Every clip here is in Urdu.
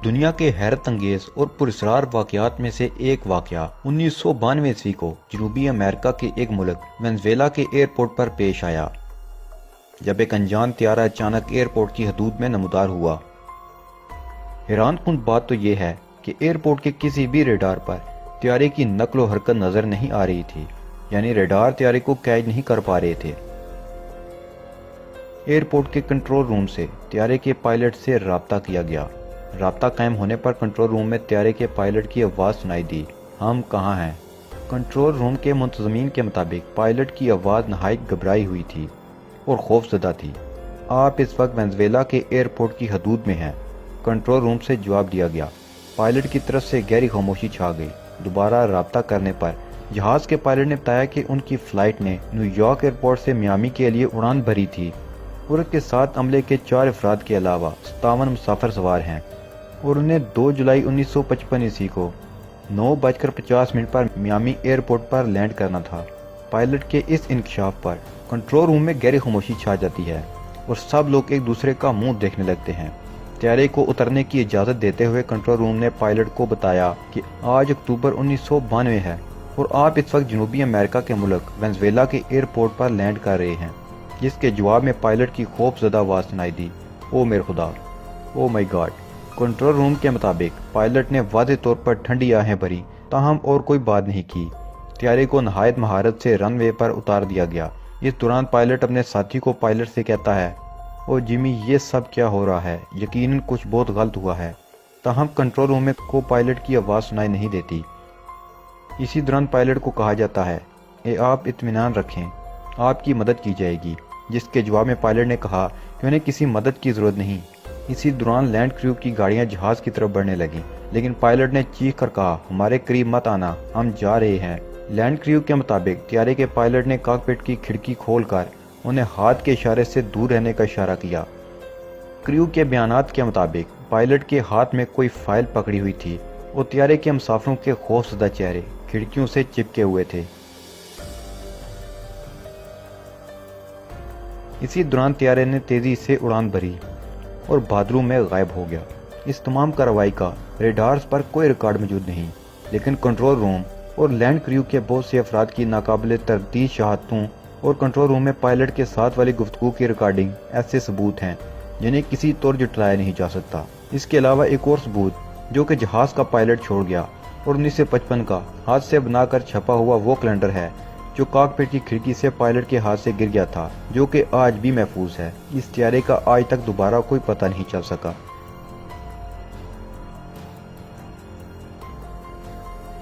دنیا کے حیرت انگیز اور پراسرار واقعات میں سے ایک واقعہ 1992 کو جنوبی امریکہ کے ایک ملک وینزویلا کے ایئرپورٹ پر پیش آیا، جب ایک انجان طیارہ اچانک ایئرپورٹ کی حدود میں نمودار ہوا۔ حیران کن بات تو یہ ہے کہ ایئرپورٹ کے کسی بھی ریڈار پر طیارے کی نقل و حرکت نظر نہیں آ رہی تھی، یعنی ریڈار طیارے کو کیچ نہیں کر پا رہے تھے۔ ایئرپورٹ کے کنٹرول روم سے طیارے کے پائلٹ سے رابطہ کیا گیا۔ رابطہ قائم ہونے پر کنٹرول روم میں طیارے کے پائلٹ کی آواز سنائی دی، ہم کہاں ہیں؟ کنٹرول روم کے منتظمین کے مطابق پائلٹ کی آواز نہایت گھبرائی ہوئی تھی اور خوف زدہ تھی۔ آپ اس وقت وینزویلا کے ایئرپورٹ کی حدود میں ہیں، کنٹرول روم سے جواب دیا گیا۔ پائلٹ کی طرف سے گہری خاموشی چھا گئی۔ دوبارہ رابطہ کرنے پر جہاز کے پائلٹ نے بتایا کہ ان کی فلائٹ نے نیو یارک ایئرپورٹ سے میامی کے لیے اڑان بھری تھی اور اس کے ساتھ عملے کے 4 افراد کے علاوہ 57 مسافر سوار ہیں، اور انہیں 2 جولائی 1955 کو 9:50 پر میامی ایئرپورٹ پر لینڈ کرنا تھا۔ پائلٹ کے اس انکشاف پر کنٹرول روم میں گہری خاموشی چھا جاتی ہے اور سب لوگ ایک دوسرے کا منہ دیکھنے لگتے ہیں۔ طیارے کو اترنے کی اجازت دیتے ہوئے کنٹرول روم نے پائلٹ کو بتایا کہ آج اکتوبر 1992 ہے اور آپ اس وقت جنوبی امریکہ کے ملک وینزویلا کے ایئرپورٹ پر لینڈ کر رہے ہیں، جس کے جواب میں پائلٹ کی خوف زدہ آواز سنائی دی، او میرے خدا، او مائی گاڈ۔ کنٹرول روم کے مطابق پائلٹ نے واضح طور پر ٹھنڈی آہیں بھری، تاہم اور کوئی بات نہیں کی۔ طیارے کو نہایت مہارت سے رن وے پر اتار دیا گیا۔ اس دوران پائلٹ اپنے ساتھی کو پائلٹ سے کہتا ہے، او جمی، یہ سب کیا ہو رہا ہے؟ یقیناً کچھ بہت غلط ہوا ہے۔ تاہم کنٹرول روم میں کو پائلٹ کی آواز سنائی نہیں دیتی۔ اسی دوران پائلٹ کو کہا جاتا ہے، اے آپ اطمینان رکھیں، آپ کی مدد کی جائے گی، جس کے جواب میں پائلٹ نے کہا کہ انہیں کسی مدد کی ضرورت نہیں۔ اسی دوران لینڈ کریو کی گاڑیاں جہاز کی طرف بڑھنے لگیں، لیکن پائلٹ نے چیخ کر کہا، ہمارے قریب مت آنا، ہم جا رہے ہیں۔ لینڈ کریو کے مطابق طیارے کے پائلٹ نے کاکپٹ کی کھڑکی کھول کر انہیں ہاتھ کے اشارے سے دور رہنے کا اشارہ کیا۔ کریو کے بیانات کے مطابق پائلٹ کے ہاتھ میں کوئی فائل پکڑی ہوئی تھی اور طیارے کے مسافروں کے خوف زدہ چہرے کھڑکیوں سے چپکے ہوئے تھے۔ اسی دوران طیارے نے تیزی سے اڑان بھری اور بادلوں میں غائب ہو گیا۔ اس تمام کارروائی کا ریڈارز پر کوئی ریکارڈ موجود نہیں، لیکن کنٹرول روم اور لینڈ کریو کے بہت سے افراد کی ناقابل تردید شہادتوں اور کنٹرول روم میں پائلٹ کے ساتھ والی گفتگو کی ریکارڈنگ ایسے ثبوت ہیں جنہیں کسی طور جھٹلایا نہیں جا سکتا۔ اس کے علاوہ ایک اور ثبوت جو کہ جہاز کا پائلٹ چھوڑ گیا اور 1955 کا ہاتھ سے بنا کر چھپا ہوا وہ کیلنڈر ہے جو کاکپٹ کی کھڑکی سے پائلٹ کے ہاتھ سے گر گیا تھا، جو کہ آج بھی محفوظ ہے۔ اس طیارے کا آج تک دوبارہ کوئی پتہ نہیں چل سکا۔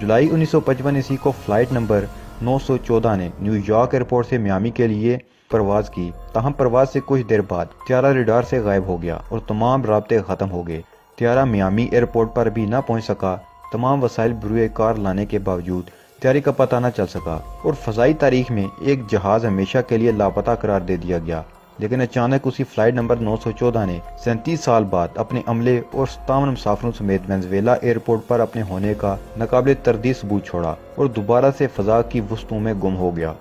جولائی 1955 کو فلائٹ نمبر 914 نے نیو یارک ایئرپورٹ سے میامی کے لیے پرواز کی، تاہم پرواز سے کچھ دیر بعد طیارہ ریڈار سے غائب ہو گیا اور تمام رابطے ختم ہو گئے۔ طیارہ میامی ایئرپورٹ پر بھی نہ پہنچ سکا۔ تمام وسائل بروئے کار لانے کے باوجود طیارے کا پتہ نہ چل سکا اور فضائی تاریخ میں ایک جہاز ہمیشہ کے لیے لاپتہ قرار دے دیا گیا۔ لیکن اچانک اسی فلائٹ نمبر 914 نے 37 سال بعد اپنے عملے اور 57 مسافروں سمیت وینزویلا ایئرپورٹ پر اپنے ہونے کا ناقابل تردید ثبوت چھوڑا اور دوبارہ سے فضا کی وسطوں میں گم ہو گیا۔